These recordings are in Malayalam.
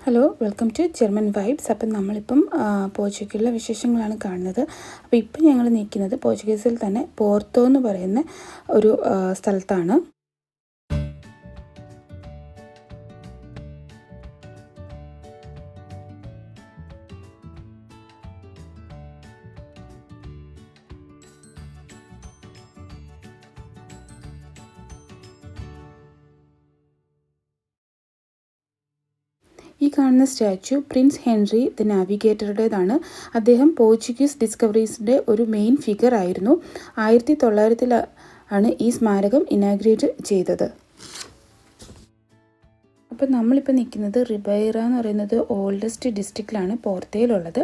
Hello, welcome to German vibes. അപ്പം നമ്മളിപ്പം പോർച്ചുഗലിലെ വിശേഷങ്ങളാണ് കാണുന്നത്. അപ്പോൾ ഇപ്പം ഞങ്ങൾ നിൽക്കുന്നത് പോർച്ചുഗീസിൽ തന്നെ പോർട്ടോ എന്ന് പറയുന്ന ഒരു സ്ഥലത്താണ്. ഈ കാണുന്ന സ്റ്റാച്യു പ്രിൻസ് ഹെൻറി ദ നാവിഗേറ്ററുടേതാണ്. അദ്ദേഹം പോർച്ചുഗീസ് ഡിസ്കവറീസിൻ്റെ ഒരു മെയിൻ ഫിഗർ ആയിരുന്നു. 1900 ആണ് ഈ സ്മാരകം ഇനാഗ്രേറ്റ് ചെയ്തത്. അപ്പോൾ നമ്മളിപ്പോൾ നിൽക്കുന്നത് റിബൈറ എന്ന് പറയുന്നത് ഓൾഡസ്റ്റ് ഡിസ്ട്രിക്റ്റിലാണ് പോർത്തയിലുള്ളത്.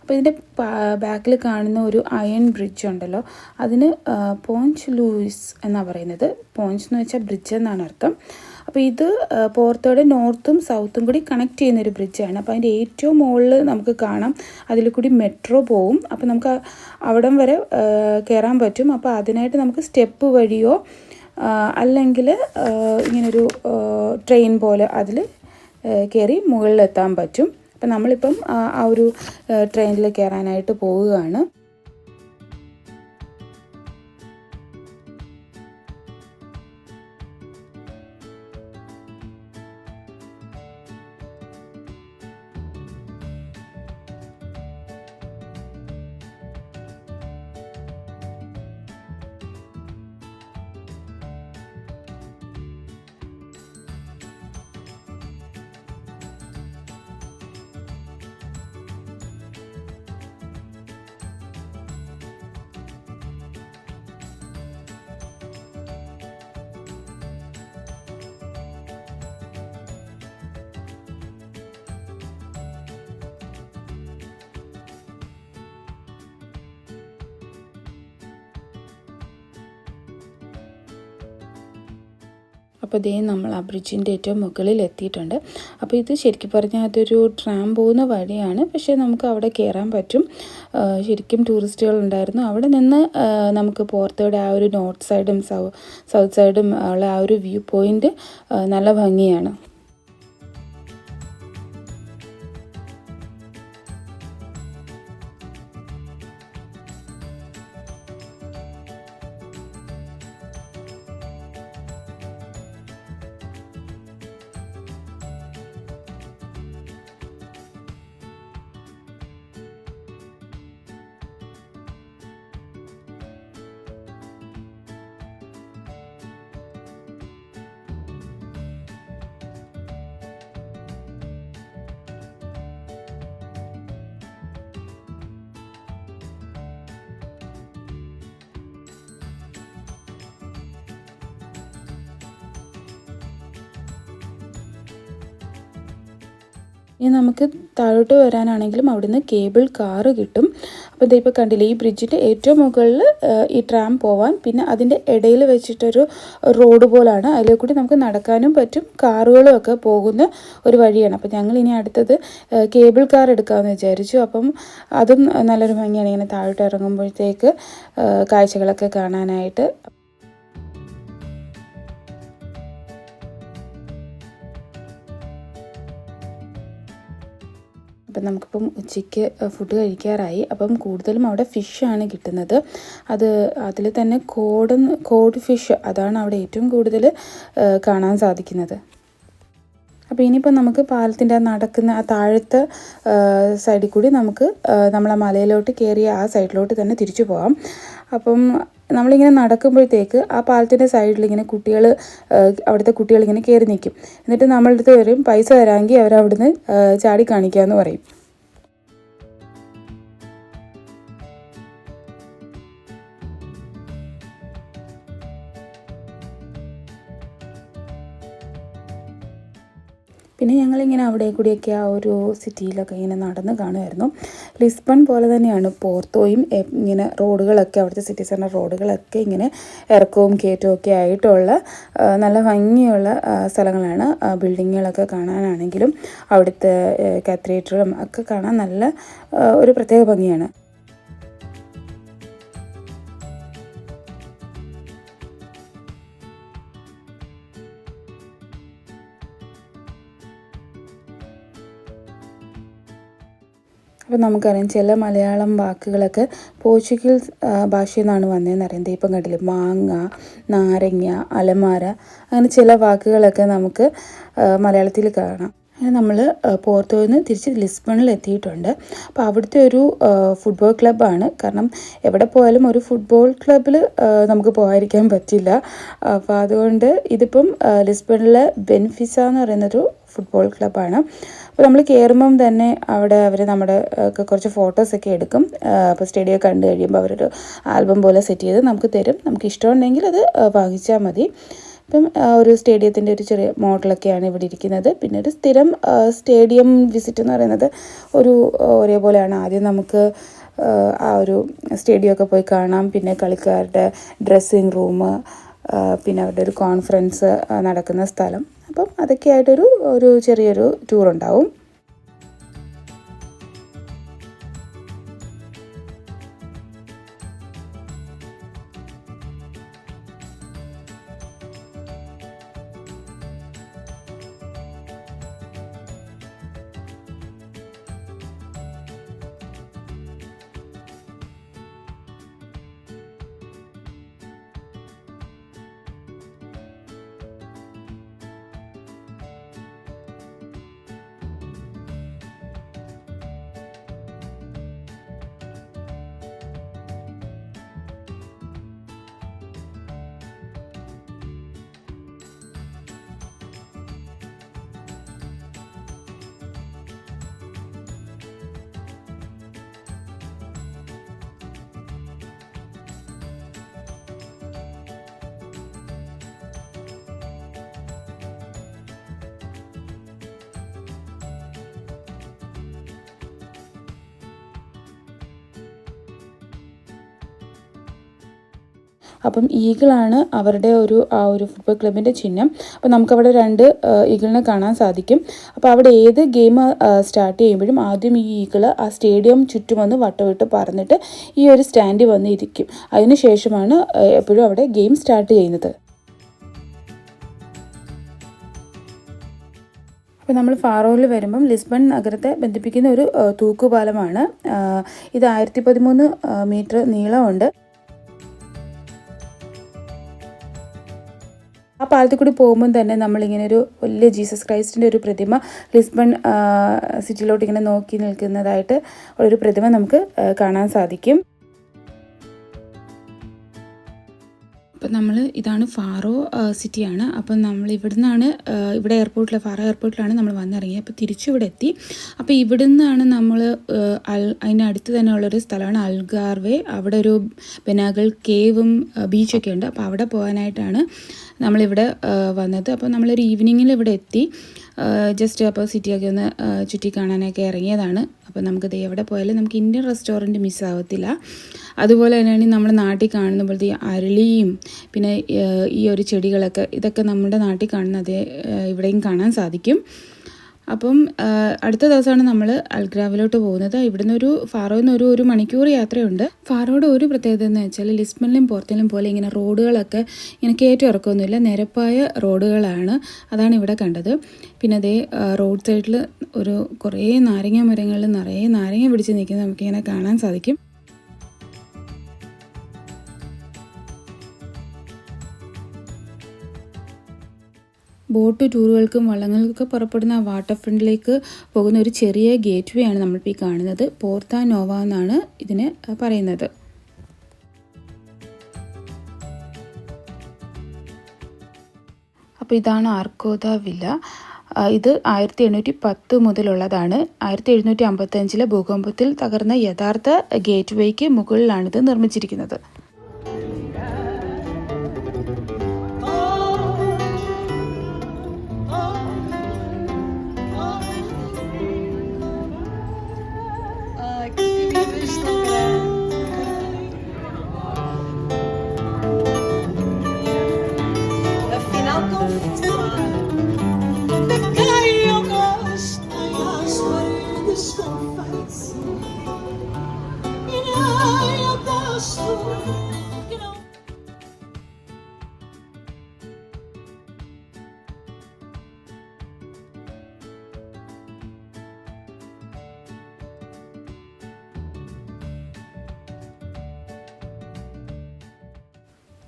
അപ്പോൾ ഇതിൻ്റെ ബാക്കിൽ കാണുന്ന ഒരു അയൺ ബ്രിഡ്ജ് ഉണ്ടല്ലോ, അതിന് പോഞ്ച് ലൂയിസ് എന്നാണ് പറയുന്നത്. പോഞ്ച് എന്ന് വെച്ചാൽ ബ്രിഡ്ജ് എന്നാണ് അർത്ഥം. അപ്പോൾ ഇത് പോർത്തോയുടെ നോർത്തും സൗത്തും കൂടി കണക്ട് ചെയ്യുന്നൊരു ബ്രിഡ്ജാണ്. അപ്പോൾ അതിൻ്റെ ഏറ്റവും മുകളിൽ നമുക്ക് കാണാം, അതിൽ കൂടി മെട്രോ പോവും. അപ്പോൾ നമുക്ക് അവിടം വരെ കയറാൻ പറ്റും. അപ്പോൾ അതിനായിട്ട് നമുക്ക് സ്റ്റെപ്പ് വഴിയോ അല്ലെങ്കിൽ ഇങ്ങനൊരു ട്രെയിൻ പോലെ അതിൽ കയറി മുകളിലെത്താൻ പറ്റും. അപ്പം നമ്മളിപ്പം ആ ഒരു ട്രെയിനിൽ കയറാനായിട്ട് പോവുകയാണ്. അപ്പോൾ ഇതേ നമ്മൾ ആ ബ്രിഡ്ജിൻ്റെ ഏറ്റവും മുകളിൽ എത്തിയിട്ടുണ്ട്. അപ്പോൾ ഇത് ശരിക്കും പറഞ്ഞാൽ അതൊരു ട്രാം പോകുന്ന വഴിയാണ്, പക്ഷേ നമുക്ക് അവിടെ കയറാൻ പറ്റും. ശരിക്കും ടൂറിസ്റ്റുകൾ ഉണ്ടായിരുന്നു. അവിടെ നിന്ന് നമുക്ക് പോർത്തോയുടെ ആ ഒരു നോർത്ത് സൈഡും സൗത്ത് സൈഡും ഉള്ള ആ ഒരു വ്യൂ പോയിൻ്റ് നല്ല ഭംഗിയാണ്. ഇനി നമുക്ക് താഴോട്ട് വരാനാണെങ്കിലും അവിടുന്ന് കേബിൾ കാറ് കിട്ടും. അപ്പോൾ ഇതിപ്പോൾ കണ്ടില്ലേ, ഈ ബ്രിഡ്ജിൻ്റെ ഏറ്റവും മുകളിൽ ഈ ട്രാം പോവാൻ, പിന്നെ അതിൻ്റെ ഇടയിൽ വെച്ചിട്ടൊരു റോഡ് പോലാണ്. അതിൽ കൂടി നമുക്ക് നടക്കാനും പറ്റും, കാറുകളും ഒക്കെ പോകുന്ന ഒരു വഴിയാണ്. അപ്പോൾ ഞങ്ങൾ ഇനി അടുത്തത് കേബിൾ കാർ എടുക്കാമെന്ന് വിചാരിച്ചു. അപ്പം അതും നല്ലൊരു ഭംഗിയാണ്, ഇങ്ങനെ താഴോട്ട് ഇറങ്ങുമ്പോഴത്തേക്ക് കാഴ്ചകളൊക്കെ കാണാനായിട്ട്. അപ്പം നമുക്കിപ്പം ഉച്ചയ്ക്ക് ഫുഡ് കഴിക്കാറായി. അപ്പം കൂടുതലും അവിടെ ഫിഷാണ് കിട്ടുന്നത്. അതിൽ തന്നെ കോഡ് ഫിഷ്, അതാണ് അവിടെ ഏറ്റവും കൂടുതൽ കാണാൻ സാധിക്കുന്നത്. അപ്പോൾ ഇനിയിപ്പോൾ നമുക്ക് പാലത്തിൻ്റെ നടക്കുന്ന ആ താഴത്തെ സൈഡിൽ കൂടി നമുക്ക് നമ്മളെ മലയിലോട്ട് കയറിയ ആ സൈഡിലോട്ട് തന്നെ തിരിച്ചു പോകാം. അപ്പം നമ്മളിങ്ങനെ നടക്കുമ്പോഴത്തേക്ക് ആ പാലത്തിൻ്റെ സൈഡിലിങ്ങനെ അവിടുത്തെ കുട്ടികളിങ്ങനെ കയറി നിൽക്കും. എന്നിട്ട് നമ്മളുടെ അടുത്ത് വരും, പൈസ തരാമെങ്കിൽ അവരവിടുന്ന് ചാടി കാണിക്കാമെന്ന് പറയും. പിന്നെ ഞങ്ങളിങ്ങനെ അവിടെ കൂടിയൊക്കെ ആ ഒരു സിറ്റിയിലൊക്കെ ഇങ്ങനെ നടന്ന് കാണുമായിരുന്നു. ലിസ്ബൺ പോലെ തന്നെയാണ് പോർത്തോയും. ഇങ്ങനെ റോഡുകളൊക്കെ, അവിടുത്തെ സിറ്റി സെൻറ്റർ റോഡുകളൊക്കെ ഇങ്ങനെ ഇറക്കവും കയറ്റവും ഒക്കെ ആയിട്ടുള്ള നല്ല ഭംഗിയുള്ള സ്ഥലങ്ങളാണ്. ബിൽഡിങ്ങുകളൊക്കെ കാണാനാണെങ്കിലും അവിടുത്തെ കാത്തഡ്രലും ഒക്കെ കാണാൻ നല്ല ഒരു പ്രത്യേക ഭംഗിയാണ്. അപ്പോൾ നമുക്കറിയാം ചില മലയാളം വാക്കുകളൊക്കെ പോർച്ചുഗീസ് ഭാഷയിൽ നിന്നാണ് വന്നതെന്ന് അറിയാം. ഇപ്പം കണ്ടില്ലേ, മാങ്ങ, നാരങ്ങ, അലമാര, അങ്ങനെ ചില വാക്കുകളൊക്കെ നമുക്ക് മലയാളത്തിൽ കാണാം. അങ്ങനെ നമ്മൾ പോർത്തോയിൽ നിന്ന് തിരിച്ച് ലിസ്ബണിൽ എത്തിയിട്ടുണ്ട്. അപ്പോൾ അവിടുത്തെ ഒരു ഫുട്ബോൾ ക്ലബ്ബാണ്. കാരണം എവിടെ പോയാലും ഒരു ഫുട്ബോൾ ക്ലബ്ബിൽ നമുക്ക് പോകാതിരിക്കാൻ പറ്റില്ല. അപ്പോൾ അതുകൊണ്ട് ഇതിപ്പം ലിസ്ബണിലെ ബെൻഫിസ എന്ന് പറയുന്നൊരു ഫുട്ബോൾ ക്ലബ്ബാണ്. അപ്പോൾ നമ്മൾ കയറുമ്പം തന്നെ അവിടെ അവർ നമ്മുടെ കുറച്ച് ഫോട്ടോസൊക്കെ എടുക്കും. അപ്പോൾ സ്റ്റേഡിയം കണ്ടു കഴിയുമ്പോൾ അവരൊരു ആൽബം പോലെ സെറ്റ് ചെയ്ത് നമുക്ക് തരും. നമുക്ക് ഇഷ്ടമുണ്ടെങ്കിൽ അത് വാങ്ങിച്ചാൽ മതി. ഇപ്പം ഒരു സ്റ്റേഡിയത്തിൻ്റെ ഒരു ചെറിയ മോഡലൊക്കെയാണ് ഇവിടെ ഇരിക്കുന്നത്. പിന്നെ ഒരു സ്ഥിരം സ്റ്റേഡിയം വിസിറ്റ് എന്ന് പറയുന്നത് ഒരേപോലെയാണ്. ആദ്യം നമുക്ക് ആ ഒരു സ്റ്റേഡിയമൊക്കെ പോയി കാണാം. പിന്നെ കളിക്കാരുടെ ഡ്രസ്സിങ് റൂം, പിന്നെ അവരുടെ ഒരു കോൺഫറൻസ് നടക്കുന്ന സ്ഥലം, അപ്പം അതൊക്കെയായിട്ടൊരു ചെറിയൊരു ടൂർ ഉണ്ടാവും. അപ്പം ഈഗിളാണ് അവരുടെ ആ ഒരു ഫുട്ബോൾ ക്ലബിൻ്റെ ചിഹ്നം. അപ്പോൾ നമുക്കവിടെ 2 ഈഗിളിനെ കാണാൻ സാധിക്കും. അപ്പോൾ അവിടെ ഏത് ഗെയിം സ്റ്റാർട്ട് ചെയ്യുമ്പോഴും ആദ്യം ഈ ഈഗിൾ ആ സ്റ്റേഡിയം ചുറ്റും വന്ന് വട്ടമിട്ട് പറന്നിട്ട് ഈ ഒരു സ്റ്റാൻഡിൽ വന്ന് ഇരിക്കും. അതിന് ശേഷമാണ് എപ്പോഴും അവിടെ ഗെയിം സ്റ്റാർട്ട് ചെയ്യുന്നത്. അപ്പോൾ നമ്മൾ ഫാറോയിൽ വരുമ്പം ലിസ്ബൺ നഗരത്തെ ബന്ധിപ്പിക്കുന്ന ഒരു തൂക്കുപാലമാണ്. ഇത് 1013 മീറ്റർ നീളമുണ്ട്. ആ പാലത്തിൽ കൂടി പോകുമ്പം തന്നെ നമ്മളിങ്ങനെ ഒരു വലിയ ജീസസ് ക്രൈസ്റ്റിൻ്റെ ഒരു പ്രതിമ ലിസ്ബൺ സിറ്റിയിലോട്ട് ഇങ്ങനെ നോക്കി നിൽക്കുന്നതായിട്ട് ഒരു പ്രതിമ നമുക്ക് കാണാൻ സാധിക്കും. അപ്പം ഇതാണ് ഫാറോ സിറ്റിയാണ്. അപ്പം നമ്മൾ ഇവിടെ ഫാറോ എയർപോർട്ടിലാണ് നമ്മൾ വന്നിറങ്ങിയത്. അപ്പോൾ തിരിച്ചു ഇവിടെ എത്തി. അപ്പോൾ ഇവിടെ നിന്നാണ് നമ്മൾ അതിനടുത്ത് തന്നെ ഉള്ളൊരു സ്ഥലമാണ് അൽഗാർവേ. അവിടെ ഒരു ബെനാഗൽ കേവും ബീച്ചൊക്കെ ഉണ്ട്. അപ്പോൾ അവിടെ പോകാനായിട്ടാണ് നമ്മളിവിടെ വന്നത്. അപ്പോൾ നമ്മളൊരു ഈവനിങ്ങിൽ ഇവിടെ എത്തി. ജസ്റ്റ് അപ്പോൾ സിറ്റിയൊക്കെ ഒന്ന് ചുറ്റി കാണാനൊക്കെ ഇറങ്ങിയതാണ്. അപ്പോൾ നമുക്ക് എവിടെ പോയാലും നമുക്ക് ഇന്ത്യൻ റെസ്റ്റോറൻറ്റ് മിസ്സാവത്തില്ല. അതുപോലെ തന്നെയാണ് നമ്മൾ നാട്ടിൽ കാണുന്ന പോലത്തെ ഈ അരളിയും പിന്നെ ഈ ഒരു ചെടികളൊക്കെ, ഇതൊക്കെ നമ്മുടെ നാട്ടിൽ കാണുന്നത് ഇവിടെയും കാണാൻ സാധിക്കും. അപ്പം അടുത്ത ദിവസമാണ് നമ്മൾ അൽഗ്രാവിലോട്ട് പോകുന്നത്. ഇവിടുന്ന് ഫാറോയിൽ നിന്ന് ഒരു മണിക്കൂർ യാത്രയുണ്ട്. ഫാറോയുടെ ഒരു പ്രത്യേകത എന്ന് വെച്ചാൽ ലിസ്ബണിലും പോർത്തോയിലും പോലെ ഇങ്ങനെ റോഡുകളൊക്കെ ഇങ്ങനെ കയറ്റം ഇറക്കമൊന്നുമില്ല, നിരപ്പായ റോഡുകളാണ്. അതാണ് ഇവിടെ കണ്ടത്. പിന്നെ അതേ റോഡ് സൈഡിൽ കുറേ നാരങ്ങ മരങ്ങളിൽ നിറയെ നാരങ്ങ പിടിച്ച് നിൽക്കുന്നത് നമുക്കിങ്ങനെ കാണാൻ സാധിക്കും. ബോട്ട് ടൂറുകൾക്കും വള്ളങ്ങൾക്കൊക്കെ പുറപ്പെടുന്ന വാട്ടർ ഫ്രണ്ടിലേക്ക് പോകുന്ന ഒരു ചെറിയ ഗേറ്റ് വേ ആണ് നമ്മളിപ്പോൾ ഈ കാണുന്നത്. പോർത്ത നോവ എന്നാണ് ഇതിന് പറയുന്നത്. അപ്പോൾ ഇതാണ് ആർക്കോദ വില്ല. ഇത് 1810 മുതലുള്ളതാണ്. 1755 ഭൂകമ്പത്തിൽ തകർന്ന യഥാർത്ഥ ഗേറ്റ് വേക്ക് മുകളിലാണിത് നിർമ്മിച്ചിരിക്കുന്നത്. Story.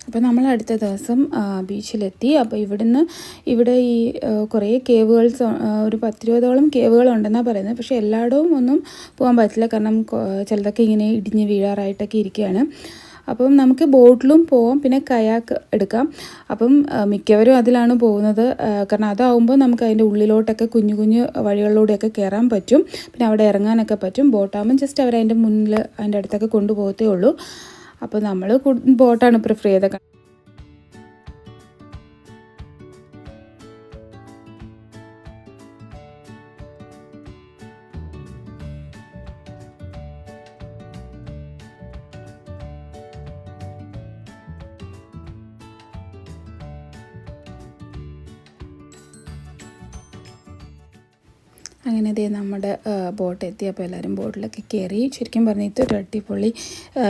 അപ്പോൾ നമ്മൾ അടുത്ത ദിവസം ബീച്ചിലെത്തി. അപ്പോൾ ഇവിടെ ഈ കുറേ കേവുകൾസ്, ഒരു 10-20ഓളം കേവുകളുണ്ടെന്നാണ് പറയുന്നത്. പക്ഷേ എല്ലായിടവും ഒന്നും പോകാൻ പറ്റില്ല, കാരണം ചിലതൊക്കെ ഇങ്ങനെ ഇടിഞ്ഞ് വീഴാറായിട്ടൊക്കെ ഇരിക്കുകയാണ്. അപ്പം നമുക്ക് ബോട്ടിലും പോവാം, പിന്നെ കയാക്ക് എടുക്കാം. അപ്പം മിക്കവരും അതിലാണ് പോകുന്നത്, കാരണം അതാവുമ്പോൾ നമുക്ക് അതിൻ്റെ ഉള്ളിലോട്ടൊക്കെ കുഞ്ഞു കുഞ്ഞു വഴികളിലൂടെയൊക്കെ കയറാൻ പറ്റും, പിന്നെ അവിടെ ഇറങ്ങാനൊക്കെ പറ്റും. ബോട്ടാകുമ്പം ജസ്റ്റ് അവർ അതിൻ്റെ മുന്നിൽ അതിൻ്റെ അടുത്തൊക്കെ കൊണ്ടുപോകത്തേ ഉള്ളൂ. അപ്പോൾ നമ്മൾ ബോട്ടാണ് പ്രിഫർ ചെയ്തത്. അങ്ങനെ നമ്മുടെ ബോട്ട് എത്തി. അപ്പോൾ എല്ലാവരും ബോട്ടിലൊക്കെ കയറി. ശരിക്കും പറഞ്ഞാൽ ഇതൊരു അടിപൊളി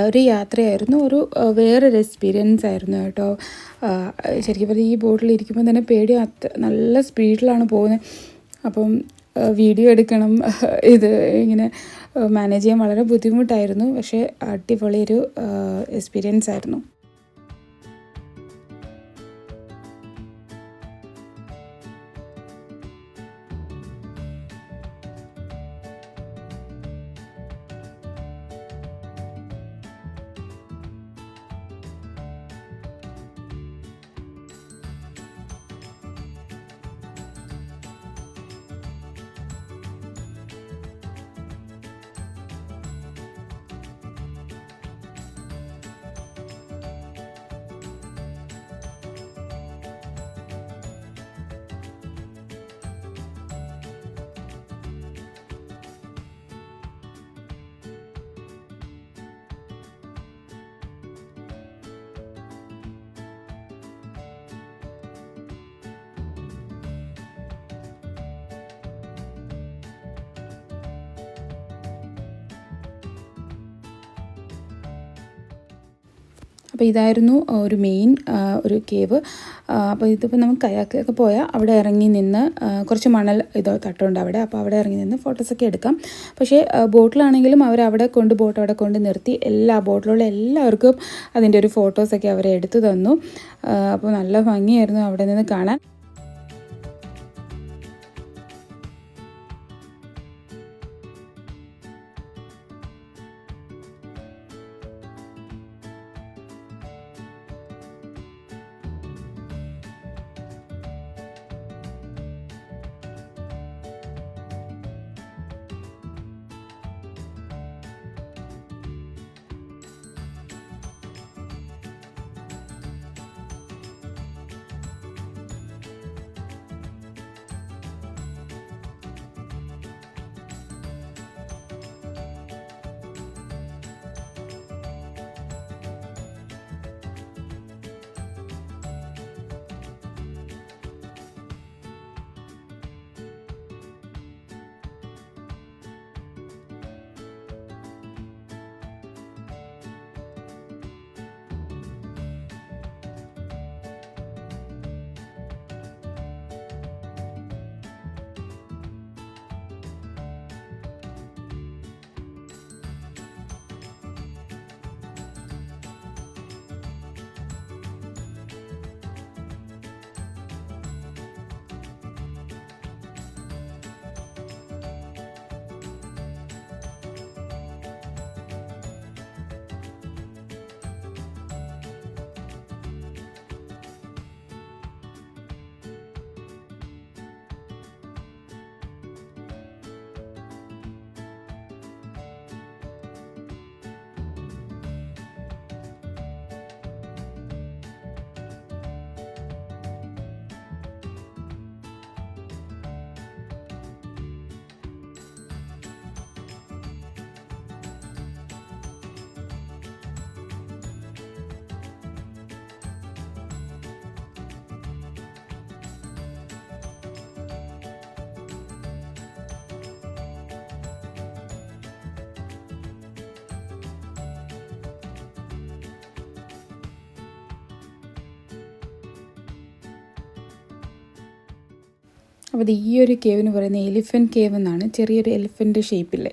ഒരു യാത്രയായിരുന്നു, ഒരു വേറൊരു എക്സ്പീരിയൻസ് ആയിരുന്നു കേട്ടോ. ശരിക്കും പറഞ്ഞാൽ ഈ ബോട്ടിൽ ഇരിക്കുമ്പോൾ തന്നെ പേടി, നല്ല സ്പീഡിലാണ് പോകുന്നത്. അപ്പം വീഡിയോ എടുക്കണം, ഇത് ഇങ്ങനെ മാനേജ് ചെയ്യാൻ വളരെ ബുദ്ധിമുട്ടായിരുന്നു. പക്ഷേ അടിപൊളിയൊരു എക്സ്പീരിയൻസ് ആയിരുന്നു. അപ്പോൾ ഇതായിരുന്നു ഒരു മെയിൻ ഒരു കേവ്. അപ്പോൾ ഇതിപ്പോൾ നമുക്ക് കയാക്കിലൊക്കെ പോയാൽ അവിടെ ഇറങ്ങി നിന്ന് കുറച്ച് മണൽ തട്ടുണ്ട് അവിടെ, അപ്പോൾ അവിടെ ഇറങ്ങി നിന്ന് ഫോട്ടോസൊക്കെ എടുക്കാം. പക്ഷേ ബോട്ടിലാണെങ്കിലും ബോട്ട് അവിടെ കൊണ്ട് നിർത്തി ബോട്ടിലുള്ള എല്ലാവർക്കും അതിൻ്റെ ഒരു ഫോട്ടോസൊക്കെ അവരെ എടുത്തു തന്നു. അപ്പോൾ നല്ല ഭംഗിയായിരുന്നു അവിടെ നിന്ന് കാണാൻ. അപ്പോൾ ഈ ഒരു കേവിന് പറയുന്നത് എലിഫൻറ്റ് കേവ് എന്നാണ്, ചെറിയൊരു എലിഫൻറ്റ് ഷേപ്പില്ലേ.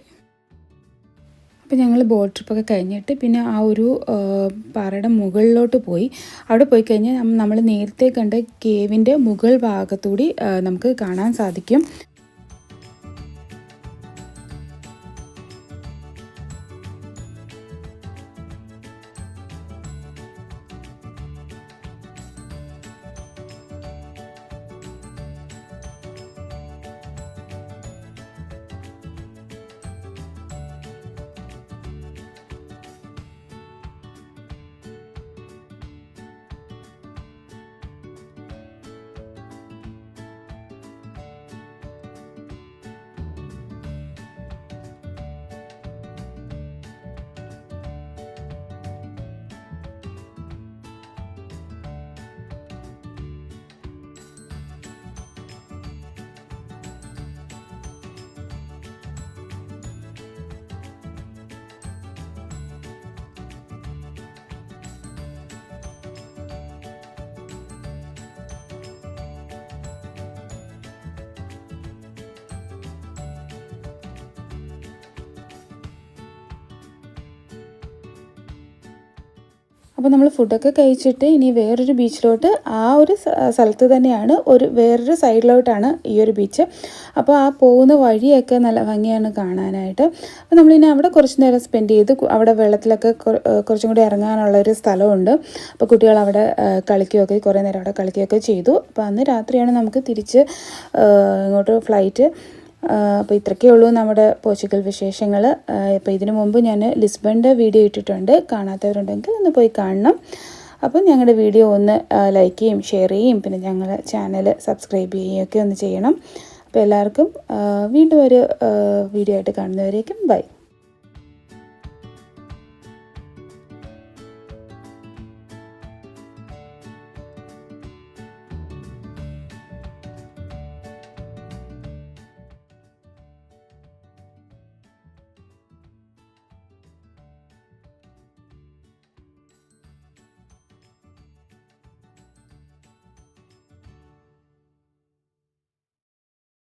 അപ്പോൾ ഞങ്ങൾ ബോട്ട് ട്രിപ്പൊക്കെ കഴിഞ്ഞിട്ട് പിന്നെ ആ ഒരു പാറയുടെ മുകളിലോട്ട് പോയി. അവിടെ പോയി കഴിഞ്ഞാൽ നമ്മൾ നേരത്തെ കണ്ട കേവിൻ്റെ മുകൾ ഭാഗത്തൂടി നമുക്ക് കാണാൻ സാധിക്കും. അപ്പോൾ നമ്മൾ ഫുഡൊക്കെ കഴിച്ചിട്ട് ഇനി വേറൊരു ബീച്ചിലോട്ട്, ആ ഒരു സ്ഥലത്ത് തന്നെയാണ്, വേറൊരു സൈഡിലോട്ടാണ് ഈ ഒരു ബീച്ച്. അപ്പോൾ ആ പോകുന്ന വഴിയൊക്കെ നല്ല ഭംഗിയാണ് കാണാനായിട്ട്. അപ്പോൾ നമ്മളിനി അവിടെ കുറച്ച് നേരം സ്പെൻഡ് ചെയ്ത് അവിടെ വെള്ളത്തിലൊക്കെ കുറച്ചും കൂടി ഇറങ്ങാനുള്ളൊരു സ്ഥലമുണ്ട്. അപ്പോൾ കുട്ടികൾ അവിടെ കളിക്കുകയൊക്കെ കുറേ നേരം അവിടെ കളിക്കുകയൊക്കെ ചെയ്തു. അപ്പോൾ അന്ന് രാത്രിയാണ് നമുക്ക് തിരിച്ച് ഇങ്ങോട്ട് ഫ്ലൈറ്റ്. അപ്പോൾ ഇത്രയൊക്കെ ഉള്ളൂ നമ്മുടെ പോർച്ചുഗൽ വിശേഷങ്ങൾ. ഇപ്പോൾ ഇതിനു മുമ്പ് ഞാൻ ലിസ്ബണിൻ്റെ വീഡിയോ ഇട്ടിട്ടുണ്ട്, കാണാത്തവരുണ്ടെങ്കിൽ ഒന്ന് പോയി കാണണം. അപ്പോൾ ഞങ്ങളുടെ വീഡിയോ ഒന്ന് ലൈക്ക് ചെയ്യും, ഷെയർ ചെയ്യും, പിന്നെ ഞങ്ങളുടെ ചാനൽ സബ്സ്ക്രൈബ് ചെയ്യുകയൊക്കെ ഒന്ന് ചെയ്യണം. അപ്പോൾ എല്ലാവർക്കും വീണ്ടും ഒരു വീഡിയോ ആയിട്ട് കാണുന്നവരേക്കും ബൈ.